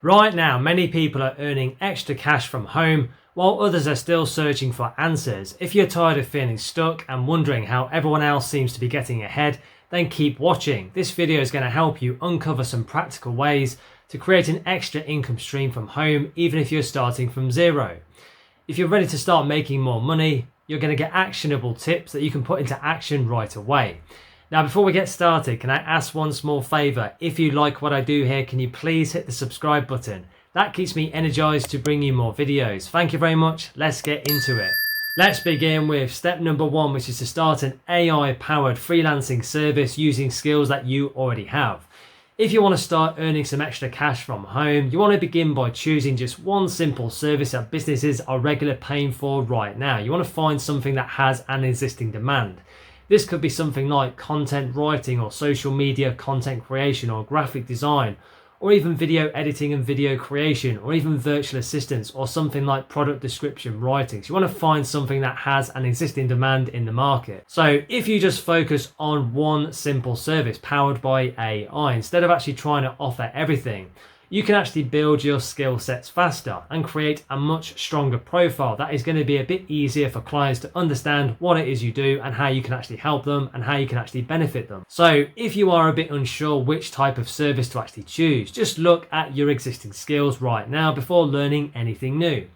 Right now, many people are earning extra cash from home while others are still searching for answers. If you're tired of feeling stuck and wondering how everyone else seems to be getting ahead, then keep watching. This video is going to help you uncover some practical ways to create an extra income stream from home, even if you're starting from zero. If you're ready to start making more money, you're going to get actionable tips that you can put into action right away. Now, before we get started, can I ask one small favor? If you like what I do here, can you please hit the subscribe button? That keeps me energized to bring you more videos. Thank you very much. Let's get into it. Let's begin with step number one, which is to start an AI-powered freelancing service using skills that you already have. If you want to start earning some extra cash from home, you want to begin by choosing just one simple service that businesses are regularly paying for right now. You want to find something that has an existing demand. This could be something like content writing or social media content creation or graphic design, or even video editing and video creation, or even virtual assistants, or something like product description writing. So you want to find something that has an existing demand in the market. So if you just focus on one simple service powered by AI, instead of actually trying to offer everything, you can actually build your skill sets faster and create a much stronger profile that is going to be a bit easier for clients to understand what it is you do and how you can actually help them and how you can actually benefit them. So if you are a bit unsure which type of service to actually choose, just look at your existing skills right now before learning anything new.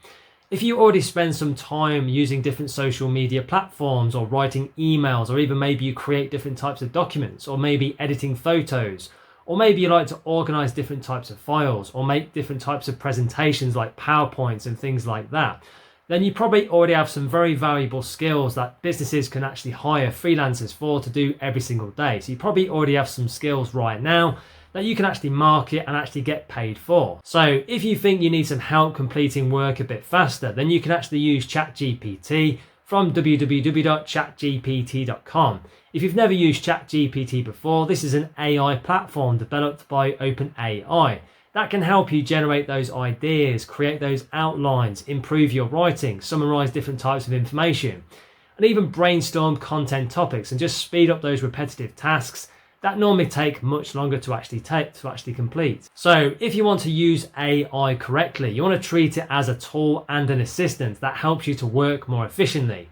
If you already spend some time using different social media platforms or writing emails, or even maybe you create different types of documents, or maybe editing photos, or maybe you like to organize different types of files or make different types of presentations like PowerPoints and things like that, then you probably already have some very valuable skills that businesses can actually hire freelancers for to do every single day. So you probably already have some skills right now that you can actually market and actually get paid for. So if you think you need some help completing work a bit faster, then you can actually use ChatGPT from www.chatgpt.com. If you've never used ChatGPT before, this is an AI platform developed by OpenAI that can help you generate those ideas, create those outlines, improve your writing, summarize different types of information, and even brainstorm content topics and just speed up those repetitive tasks that normally take much longer to actually complete. So if you want to use AI correctly, you want to treat it as a tool and an assistant that helps you to work more efficiently,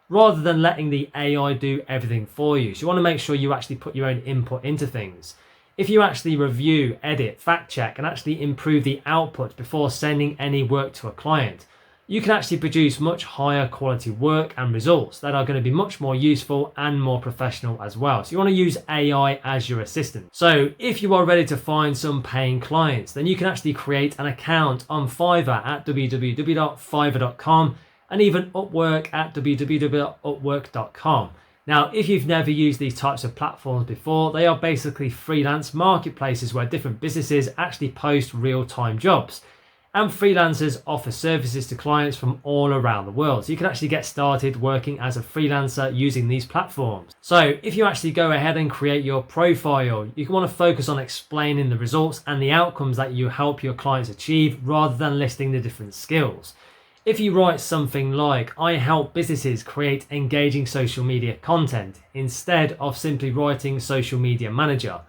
rather than letting the AI do everything for you. So you want to make sure you actually put your own input into things. If you actually review, edit, fact check, and actually improve the output before sending any work to a client, you can actually produce much higher quality work and results that are going to be much more useful and more professional as well. So you want to use AI as your assistant. So if you are ready to find some paying clients, then you can actually create an account on Fiverr at www.fiverr.com, and even Upwork at www.upwork.com. Now, if you've never used these types of platforms before, they are basically freelance marketplaces where different businesses actually post real-time jobs, and freelancers offer services to clients from all around the world. So you can actually get started working as a freelancer using these platforms. So if you actually go ahead and create your profile, you want to focus on explaining the results and the outcomes that you help your clients achieve, rather than listing the different skills. If you write something like, I help businesses create engaging social media content, instead of simply writing social media manager,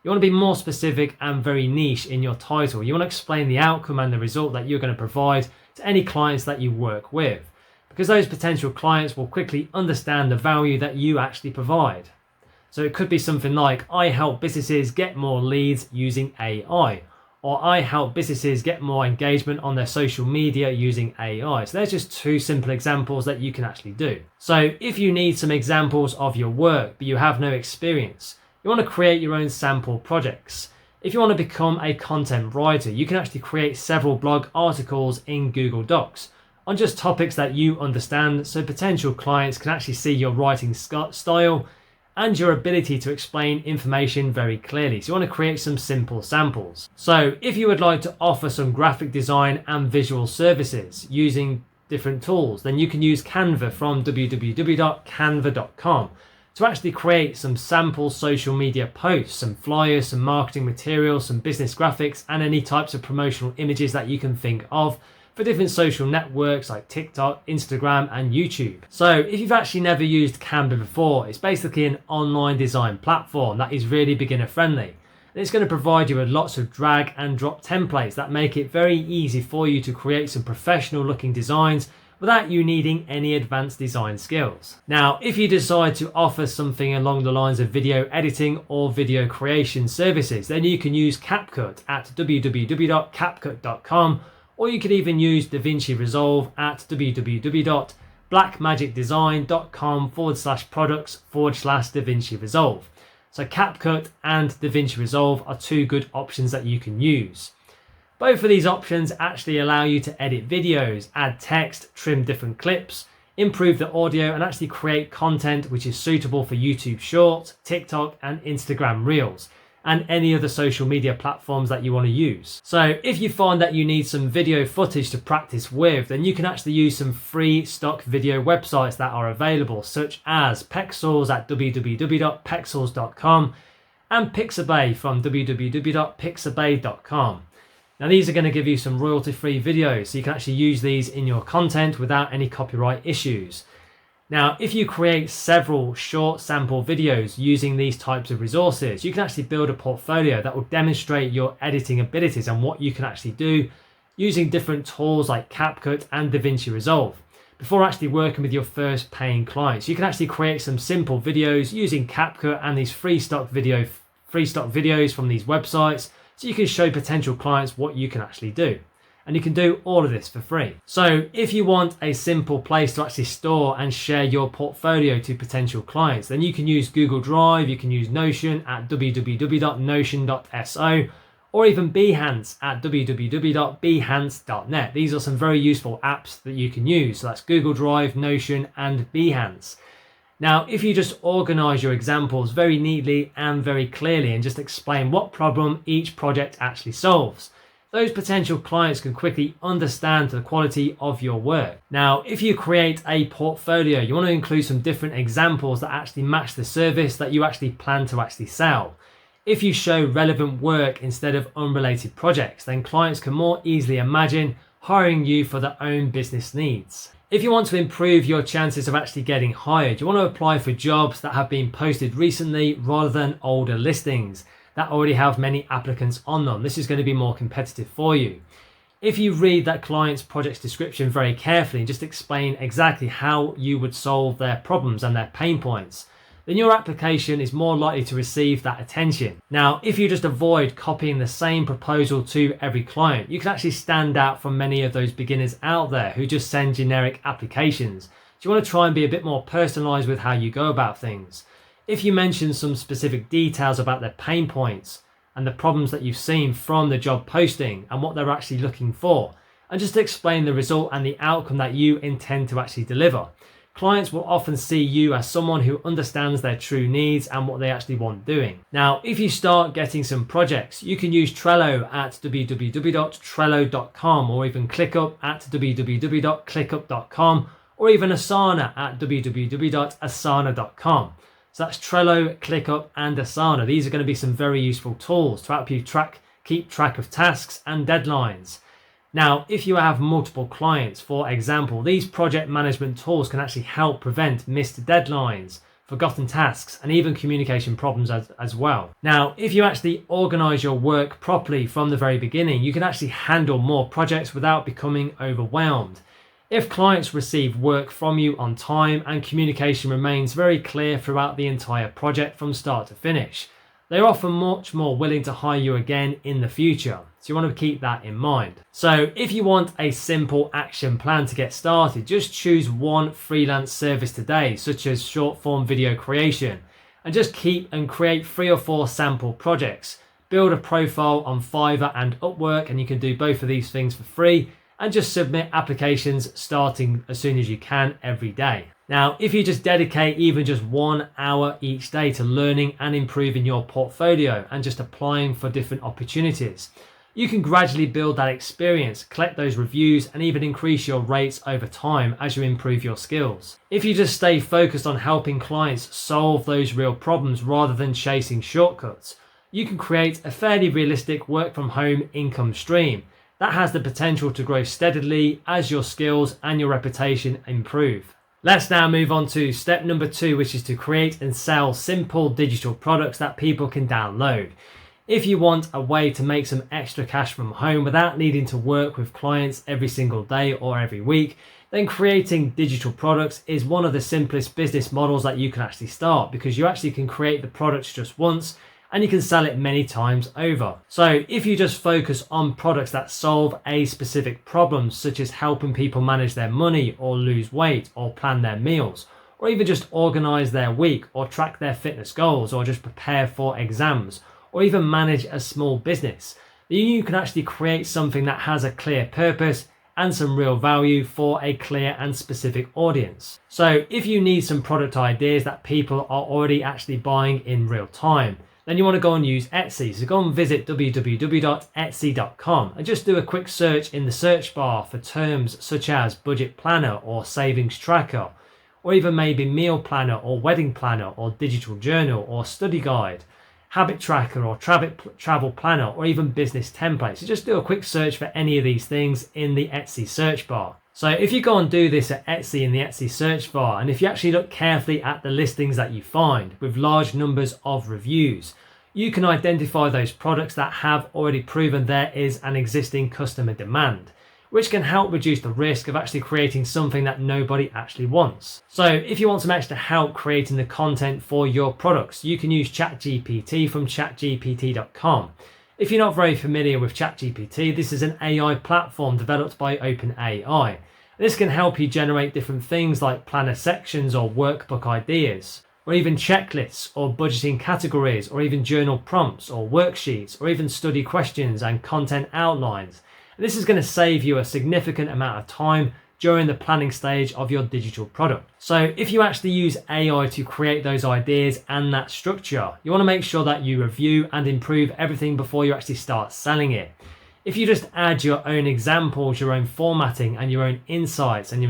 you want to be more specific and very niche in your title. You want to explain the outcome and the result that you're going to provide to any clients that you work with, because those potential clients will quickly understand the value that you actually provide. So it could be something like, I help businesses get more leads using AI, or I help businesses get more engagement on their social media using AI. So there's just two simple examples that you can actually do. So if you need some examples of your work, but you have no experience, you want to create your own sample projects. If you want to become a content writer, you can actually create several blog articles in Google Docs on just topics that you understand, so potential clients can actually see your writing style and your ability to explain information very clearly. So you want to create some simple samples. So if you would like to offer some graphic design and visual services using different tools, then you can use Canva from www.canva.com to actually create some sample social media posts, some flyers, some marketing materials, some business graphics, and any types of promotional images that you can think of for different social networks like TikTok, Instagram, and YouTube. So if you've actually never used Canva before, it's basically an online design platform that is really beginner friendly. And it's going to provide you with lots of drag and drop templates that make it very easy for you to create some professional looking designs without you needing any advanced design skills. Now, if you decide to offer something along the lines of video editing or video creation services, then you can use CapCut at www.capcut.com, or you could even use DaVinci Resolve at www.blackmagicdesign.com/products/DaVinci Resolve. So CapCut and DaVinci Resolve are two good options that you can use. Both of these options actually allow you to edit videos, add text, trim different clips, improve the audio, and actually create content which is suitable for YouTube Shorts, TikTok, and Instagram Reels, and any other social media platforms that you want to use. So if you find that you need some video footage to practice with, then you can actually use some free stock video websites that are available, such as Pexels at www.pexels.com and Pixabay from www.pixabay.com. Now these are going to give you some royalty-free videos, so you can actually use these in your content without any copyright issues. Now, if you create several short sample videos using these types of resources, you can actually build a portfolio that will demonstrate your editing abilities and what you can actually do using different tools like CapCut and DaVinci Resolve before actually working with your first paying clients. You can actually create some simple videos using CapCut and these free stock videos from these websites, so you can show potential clients what you can actually do. And you can do all of this for free. So if you want a simple place to actually store and share your portfolio to potential clients, then you can use Google Drive, you can use Notion at www.notion.so, or even Behance at www.behance.net. These are some very useful apps that you can use. So that's Google Drive, Notion, and Behance. Now, if you just organize your examples very neatly and very clearly and just explain what problem each project actually solves, those potential clients can quickly understand the quality of your work. Now, if you create a portfolio, you want to include some different examples that actually match the service that you actually plan to actually sell. If you show relevant work instead of unrelated projects, then clients can more easily imagine hiring you for their own business needs. If you want to improve your chances of actually getting hired, you want to apply for jobs that have been posted recently rather than older listings that already have many applicants on them. This is going to be more competitive for you. If you read that client's project's description very carefully and just explain exactly how you would solve their problems and their pain points, then your application is more likely to receive that attention. Now, if you just avoid copying the same proposal to every client, you can actually stand out from many of those beginners out there who just send generic applications. So you want to try and be a bit more personalized with how you go about things. If you mention some specific details about their pain points and the problems that you've seen from the job posting and what they're actually looking for, and just explain the result and the outcome that you intend to actually deliver, clients will often see you as someone who understands their true needs and what they actually want doing. Now, if you start getting some projects, you can use Trello at www.trello.com, or even ClickUp at www.clickup.com, or even Asana at www.asana.com. So that's Trello, ClickUp, and Asana. These are going to be some very useful tools to help you keep track of tasks and deadlines. Now, if you have multiple clients, for example, these project management tools can actually help prevent missed deadlines, forgotten tasks, and even communication problems as well. Now, if you actually organize your work properly from the very beginning, you can actually handle more projects without becoming overwhelmed. If clients receive work from you on time and communication remains very clear throughout the entire project from start to finish, they're often much more willing to hire you again in the future. So you want to keep that in mind. So if you want a simple action plan to get started, just choose one freelance service today, such as short form video creation, and just keep and create 3 or 4 sample projects. Build a profile on Fiverr and Upwork, and you can do both of these things for free, and just submit applications starting as soon as you can every day. Now, if you just dedicate even just 1 hour each day to learning and improving your portfolio and just applying for different opportunities, you can gradually build that experience, collect those reviews, and even increase your rates over time as you improve your skills. If you just stay focused on helping clients solve those real problems rather than chasing shortcuts, you can create a fairly realistic work from home income stream that has the potential to grow steadily as your skills and your reputation improve. Let's now move on to step number 2, which is to create and sell simple digital products that people can download. if you want a way to make some extra cash from home without needing to work with clients every single day or every week, then creating digital products is one of the simplest business models that you can actually start, because you actually can create the products just once and you can sell it many times over. So if you just focus on products that solve a specific problem, such as helping people manage their money or lose weight or plan their meals, or even just organize their week or track their fitness goals or just prepare for exams, or even manage a small business, then you can actually create something that has a clear purpose and some real value for a clear and specific audience. So if you need some product ideas that people are already actually buying in real time, then you want to go and use Etsy. So go and visit www.etsy.com and just do a quick search in the search bar for terms such as budget planner or savings tracker, or even maybe meal planner or wedding planner or digital journal or study guide, habit tracker or travel planner, or even business templates. So just do a quick search for any of these things in the Etsy search bar. So if you go and do this at Etsy in the Etsy search bar, and if you actually look carefully at the listings that you find with large numbers of reviews, you can identify those products that have already proven there is an existing customer demand, which can help reduce the risk of actually creating something that nobody actually wants. So if you want some extra help creating the content for your products, you can use ChatGPT from chatgpt.com. If you're not very familiar with ChatGPT, this is an AI platform developed by OpenAI. This can help you generate different things like planner sections or workbook ideas, or even checklists or budgeting categories, or even journal prompts or worksheets, or even study questions and content outlines. And this is going to save you a significant amount of time during the planning stage of your digital product. So if you actually use AI to create those ideas and that structure, you want to make sure that you review and improve everything before you actually start selling it. If you just add your own examples, your own formatting and your own insights and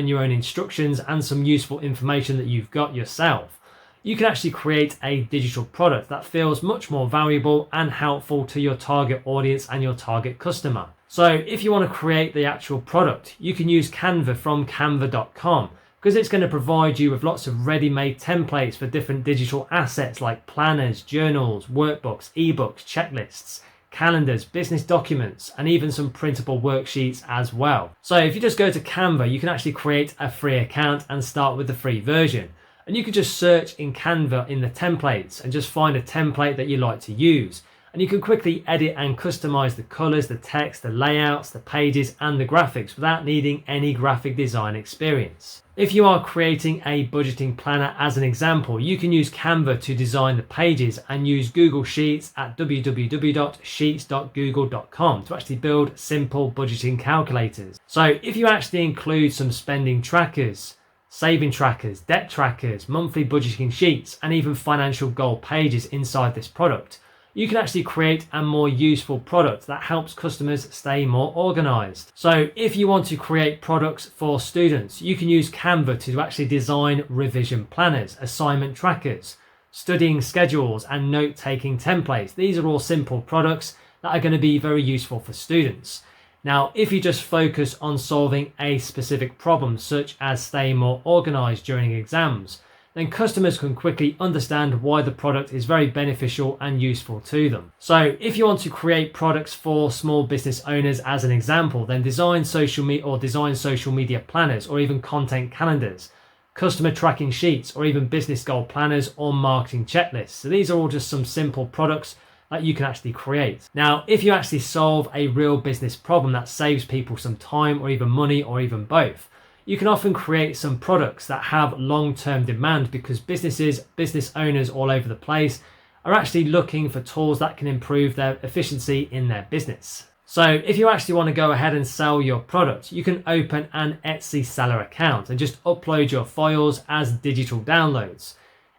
your own instructions and some useful information that you've got yourself, you can actually create a digital product that feels much more valuable and helpful to your target audience and your target customer. So if you want to create the actual product, you can use Canva from canva.com, because it's going to provide you with lots of ready-made templates for different digital assets like planners, journals, workbooks, ebooks, checklists, calendars, business documents, and even some printable worksheets as well. So if you just go to Canva, you can actually create a free account and start with the free version. And you can just search in Canva in the templates and just find a template that you like to use. And you can quickly edit and customize the colors, the text, the layouts, the pages, and the graphics without needing any graphic design experience. If you are creating a budgeting planner as an example, you can use Canva to design the pages and use Google Sheets at www.sheets.google.com to actually build simple budgeting calculators. So if you actually include some spending trackers, saving trackers, debt trackers, monthly budgeting sheets, and even financial goal pages inside this product, you can actually create a more useful product that helps customers stay more organized. So if you want to create products for students, you can use Canva to actually design revision planners, assignment trackers, studying schedules, and note-taking templates. These are all simple products that are going to be very useful for students. Now, if you just focus on solving a specific problem, such as staying more organized during exams, then customers can quickly understand why the product is very beneficial and useful to them. So if you want to create products for small business owners as an example, then design social media planners, or even content calendars, customer tracking sheets, or even business goal planners or marketing checklists. So these are all just some simple products that you can actually create. Now, if you actually solve a real business problem that saves people some time or even money or even both, you can often create some products that have long-term demand, because business owners all over the place are actually looking for tools that can improve their efficiency in their business. So if you actually want to go ahead and sell your product, you can open an Etsy seller account and just upload your files as digital downloads.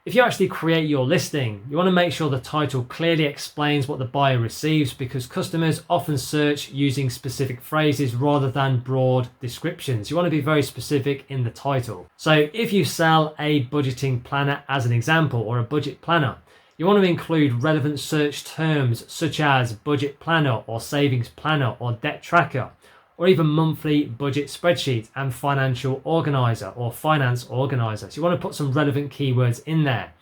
If you actually create your listing, you want to make sure the title clearly explains what the buyer receives, because customers often search using specific phrases rather than broad descriptions. You want to be very specific in the title. So if you sell a budgeting planner as an example, or a budget planner, you want to include relevant search terms such as budget planner or savings planner or debt tracker, or even monthly budget spreadsheet and financial organizer or finance organizer. So you want to put some relevant keywords in there.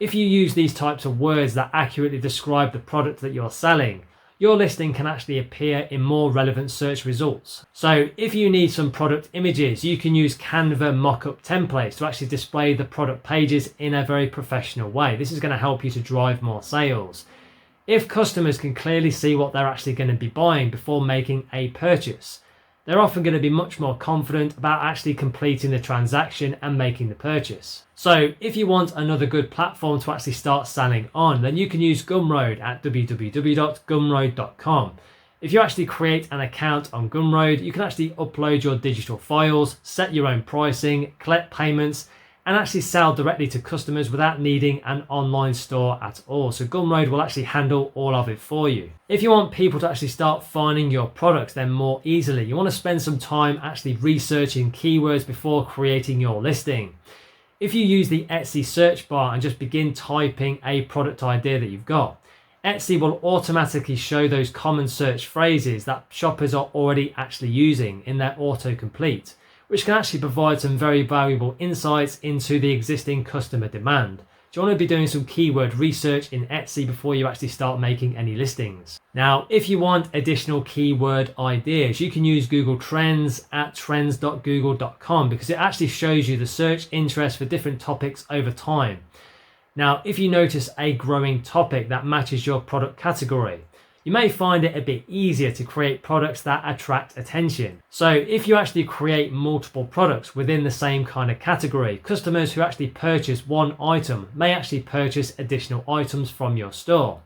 If you use these types of words that accurately describe the product that you're selling, your listing can actually appear in more relevant search results. So if you need some product images, you can use Canva mock-up templates to actually display the product pages in a very professional way. This is going to help you to drive more sales. If customers can clearly see what they're actually going to be buying before making a purchase, they're often going to be much more confident about actually completing the transaction and making the purchase. So if you want another good platform to actually start selling on, then you can use Gumroad at www.gumroad.com. If you actually create an account on Gumroad, you can actually upload your digital files, set your own pricing, collect payments, and actually sell directly to customers without needing an online store at all. So Gumroad will actually handle all of it for you. If you want people to actually start finding your products then more easily, you want to spend some time actually researching keywords before creating your listing. If you use the Etsy search bar and just begin typing a product idea that you've got, Etsy will automatically show those common search phrases that shoppers are already actually using in their autocomplete, which can actually provide some very valuable insights into the existing customer demand. Do you want to be doing some keyword research in Etsy before you actually start making any listings? Now, if you want additional keyword ideas, you can use Google Trends at trends.google.com because it actually shows you the search interest for different topics over time. Now, if you notice a growing topic that matches your product category, you may find it a bit easier to create products that attract attention. So if you actually create multiple products within the same kind of category, customers who actually purchase one item may actually purchase additional items from your store.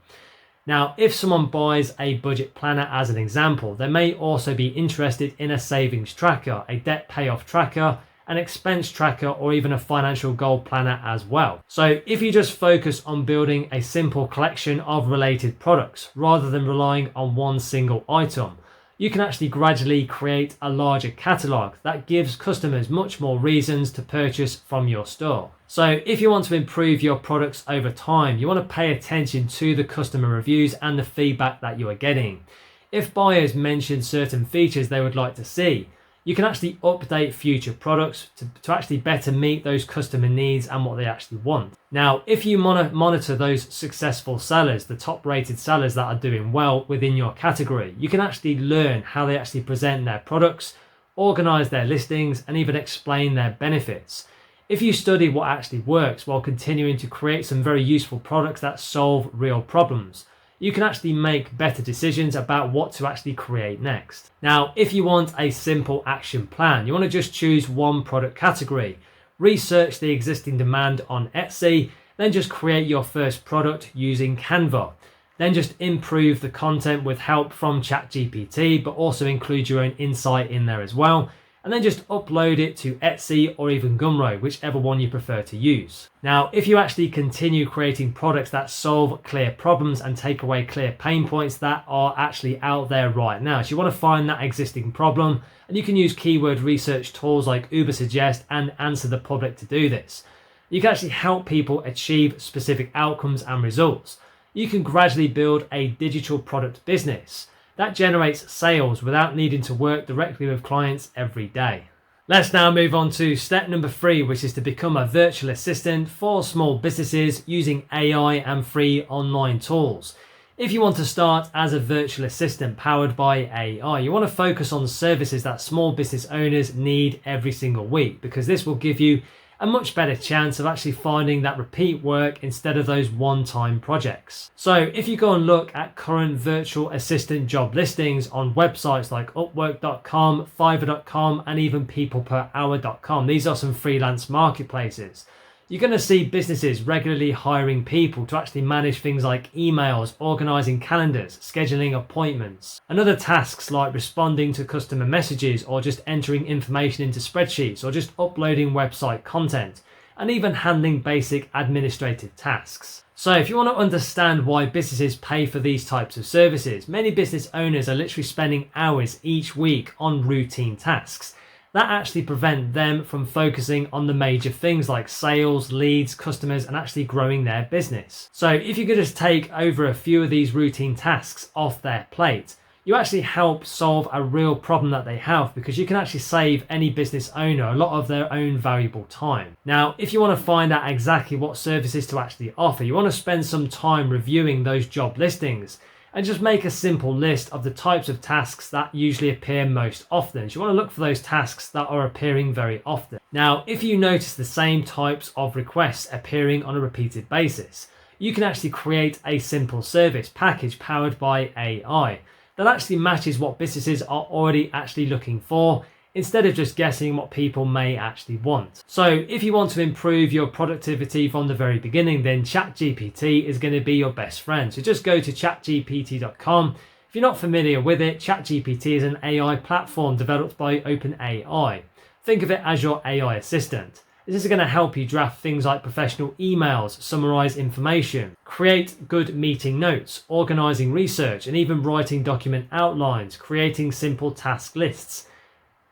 Now, if someone buys a budget planner as an example, they may also be interested in a savings tracker, a debt payoff tracker, an expense tracker, or even a financial goal planner as well. So if you just focus on building a simple collection of related products rather than relying on one single item, you can actually gradually create a larger catalog that gives customers much more reasons to purchase from your store. So if you want to improve your products over time, you want to pay attention to the customer reviews and the feedback that you are getting. If buyers mention certain features they would like to see, you can actually update future products to actually better meet those customer needs and what they actually want. Now, if you monitor those successful sellers, the top rated sellers that are doing well within your category, you can actually learn how they actually present their products, organize their listings, and even explain their benefits. If you study what actually works while continuing to create some very useful products that solve real problems, you can actually make better decisions about what to actually create next. Now, if you want a simple action plan, you want to just choose one product category, research the existing demand on Etsy, then just create your first product using Canva. Then just improve the content with help from ChatGPT, but also include your own insight in there as well. And then just upload it to Etsy or even Gumroad, whichever one you prefer to use. Now, if you actually continue creating products that solve clear problems and take away clear pain points that are actually out there right now, so you want to find that existing problem, and you can use keyword research tools like Ubersuggest and Answer the Public to do this. You can actually help people achieve specific outcomes and results. You can gradually build a digital product business that generates sales without needing to work directly with clients every day. Let's now move on to step number 3, which is to become a virtual assistant for small businesses using AI and free online tools. If you want to start as a virtual assistant powered by AI, you want to focus on services that small business owners need every single week, because this will give you a much better chance of actually finding that repeat work instead of those one-time projects. So if you go and look at current virtual assistant job listings on websites like Upwork.com, Fiverr.com, and even peopleperhour.com, these are some freelance marketplaces. You're going to see businesses regularly hiring people to actually manage things like emails, organizing calendars, scheduling appointments, and other tasks like responding to customer messages or just entering information into spreadsheets or just uploading website content, and even handling basic administrative tasks. So if you want to understand why businesses pay for these types of services, many business owners are literally spending hours each week on routine tasks that actually prevent them from focusing on the major things like sales, leads, customers, and actually growing their business. So if you could just take over a few of these routine tasks off their plate, you actually help solve a real problem that they have, because you can actually save any business owner a lot of their own valuable time. Now, if you want to find out exactly what services to actually offer, you want to spend some time reviewing those job listings and just make a simple list of the types of tasks that usually appear most often. So you want to look for those tasks that are appearing very often. Now, if you notice the same types of requests appearing on a repeated basis, you can actually create a simple service package powered by AI that actually matches what businesses are already actually looking for, instead of just guessing what people may actually want. So if you want to improve your productivity from the very beginning, then ChatGPT is going to be your best friend. So just go to chatgpt.com. If you're not familiar with it, ChatGPT is an AI platform developed by OpenAI. Think of it as your AI assistant. This is going to help you draft things like professional emails, summarize information, create good meeting notes, organizing research, and even writing document outlines, creating simple task lists,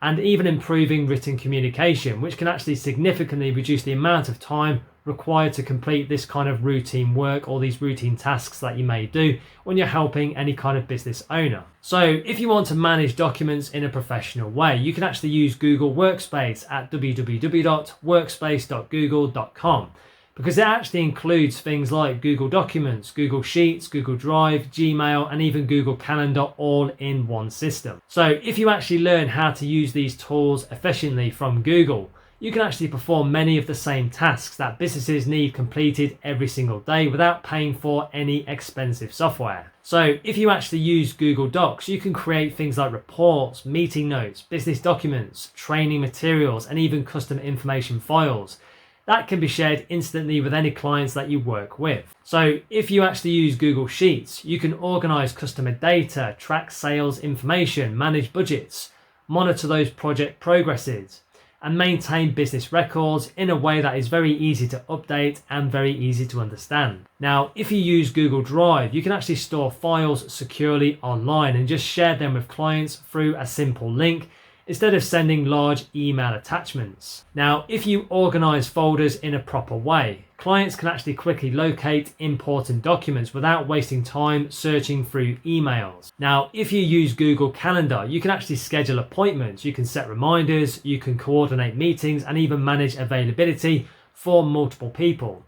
and even improving written communication, which can actually significantly reduce the amount of time required to complete this kind of routine work or these routine tasks that you may do when you're helping any kind of business owner. So if you want to manage documents in a professional way, you can actually use Google Workspace at www.workspace.google.com, because it actually includes things like Google Documents, Google Sheets, Google Drive, Gmail, and even Google Calendar all in one system. So if you actually learn how to use these tools efficiently from Google, you can actually perform many of the same tasks that businesses need completed every single day without paying for any expensive software. So if you actually use Google Docs, you can create things like reports, meeting notes, business documents, training materials, and even custom information files that can be shared instantly with any clients that you work with. So if you actually use Google Sheets, you can organize customer data, track sales information, manage budgets, monitor those project progresses, and maintain business records in a way that is very easy to update and very easy to understand. Now, if you use Google Drive, you can actually store files securely online and just share them with clients through a simple link, instead of sending large email attachments. Now, if you organize folders in a proper way, clients can actually quickly locate important documents without wasting time searching through emails. Now, if you use Google Calendar, you can actually schedule appointments, you can set reminders, you can coordinate meetings, and even manage availability for multiple people.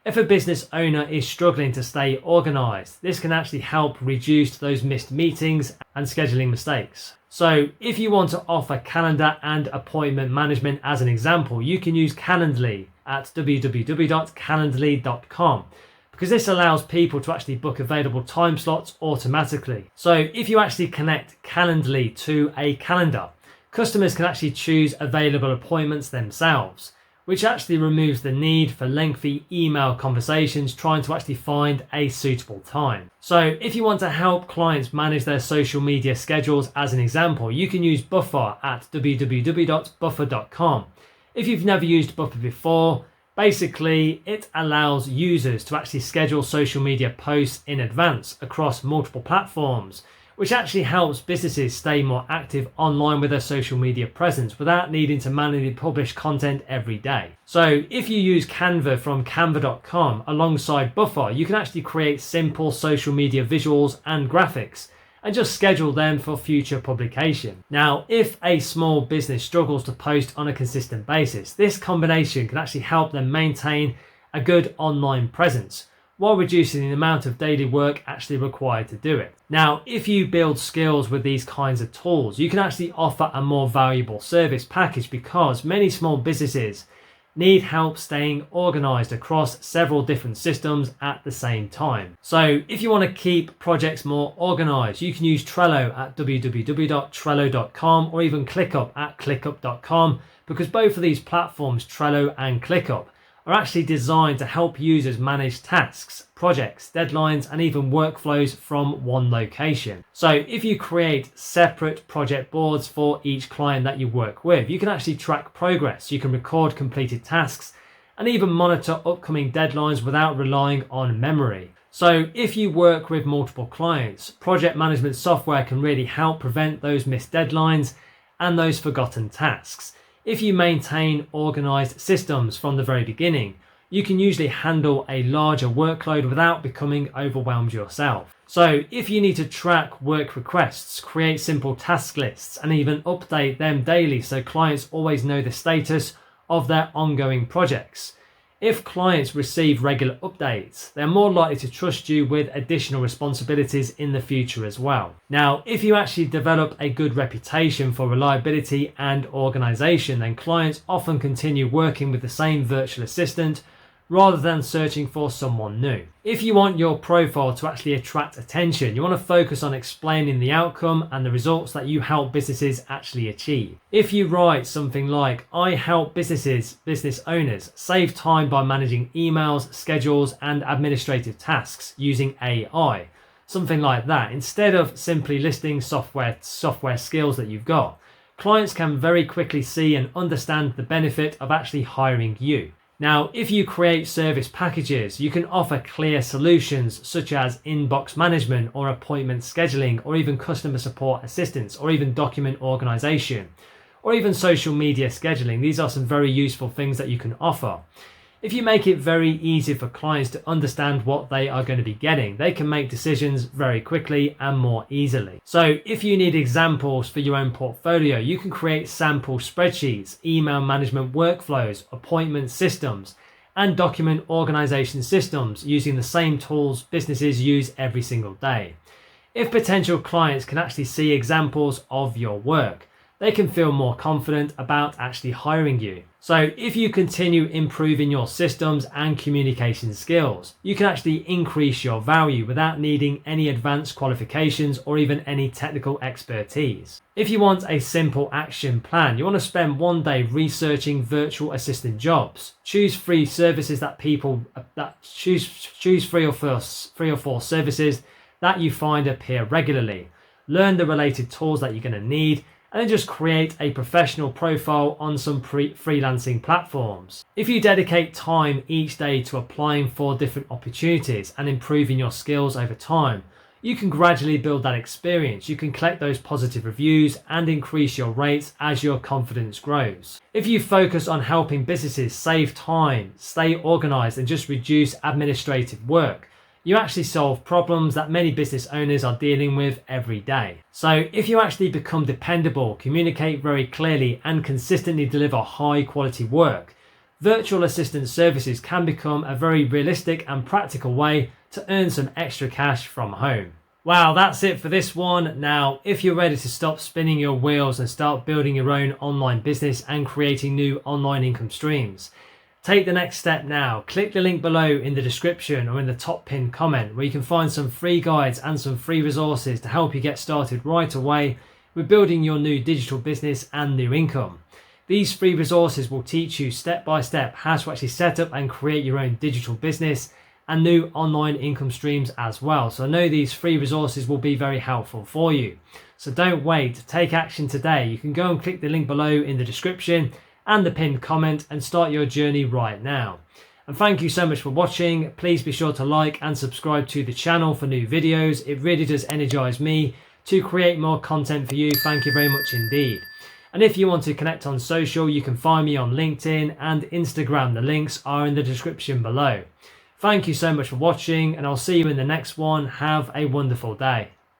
If a business owner is struggling to stay organized, this can actually help reduce those missed meetings and scheduling mistakes. So if you want to offer calendar and appointment management as an example, you can use Calendly at www.calendly.com, because this allows people to actually book available time slots automatically. So if you actually connect Calendly to a calendar, customers can actually choose available appointments themselves, which actually removes the need for lengthy email conversations trying to actually find a suitable time. So if you want to help clients manage their social media schedules as an example, you can use Buffer at www.buffer.com. If you've never used Buffer before, basically it allows users to actually schedule social media posts in advance across multiple platforms, which actually helps businesses stay more active online with their social media presence without needing to manually publish content every day. So if you use Canva from canva.com alongside Buffer, you can actually create simple social media visuals and graphics and just schedule them for future publication. Now, if a small business struggles to post on a consistent basis, this combination can actually help them maintain a good online presence while reducing the amount of daily work actually required to do it. Now, if you build skills with these kinds of tools, you can actually offer a more valuable service package, because many small businesses need help staying organized across several different systems at the same time. So if you want to keep projects more organized, you can use Trello at www.trello.com or even ClickUp at clickup.com, because both of these platforms, Trello and ClickUp, are actually designed to help users manage tasks, projects, deadlines, and even workflows from one location. So if you create separate project boards for each client that you work with, you can actually track progress, you can record completed tasks, and even monitor upcoming deadlines without relying on memory. So if you work with multiple clients, project management software can really help prevent those missed deadlines and those forgotten tasks. If you maintain organized systems from the very beginning, you can usually handle a larger workload without becoming overwhelmed yourself. So if you need to track work requests, create simple task lists, and even update them daily so clients always know the status of their ongoing projects. If clients receive regular updates, they're more likely to trust you with additional responsibilities in the future as well. Now, if you actually develop a good reputation for reliability and organization, then clients often continue working with the same virtual assistant rather than searching for someone new. If you want your profile to actually attract attention, you want to focus on explaining the outcome and the results that you help businesses actually achieve. If you write something like, I help business owners save time by managing emails, schedules, and administrative tasks using AI, something like that, instead of simply listing software skills that you've got, clients can very quickly see and understand the benefit of actually hiring you. Now, if you create service packages, you can offer clear solutions such as inbox management or appointment scheduling, or even customer support assistance, or even document organization, or even social media scheduling. These are some very useful things that you can offer. If you make it very easy for clients to understand what they are going to be getting, they can make decisions very quickly and more easily. So if you need examples for your own portfolio, you can create sample spreadsheets, email management workflows, appointment systems, and document organization systems using the same tools businesses use every single day. If potential clients can actually see examples of your work, they can feel more confident about actually hiring you. So if you continue improving your systems and communication skills, you can actually increase your value without needing any advanced qualifications or even any technical expertise. If you want a simple action plan, you want to spend one day researching virtual assistant jobs. Choose free services choose three or four services that you find appear regularly. Learn the related tools that you're going to need, and then just create a professional profile on some freelancing platforms. If you dedicate time each day to applying for different opportunities and improving your skills over time, you can gradually build that experience. You can collect those positive reviews and increase your rates as your confidence grows. If you focus on helping businesses save time, stay organized, and just reduce administrative work, you actually solve problems that many business owners are dealing with every day. So if you actually become dependable, communicate very clearly, and consistently deliver high quality work, virtual assistant services can become a very realistic and practical way to earn some extra cash from home. Wow, that's it for this one. Now, if you're ready to stop spinning your wheels and start building your own online business and creating new online income streams, take the next step now. Click the link below in the description or in the top pinned comment where you can find some free guides and some free resources to help you get started right away with building your new digital business and new income. These free resources will teach you step by step how to actually set up and create your own digital business and new online income streams as well. So I know these free resources will be very helpful for you. So don't wait, take action today. You can go and click the link below in the description and the pinned comment and start your journey right now. And thank you so much for watching. Please be sure to like and subscribe to the channel for new videos. It really does energize me to create more content for you. Thank you very much indeed. And if you want to connect on social, you can find me on LinkedIn and Instagram. The links are in the description below. Thank you so much for watching, and I'll see you in the next one. Have a wonderful day.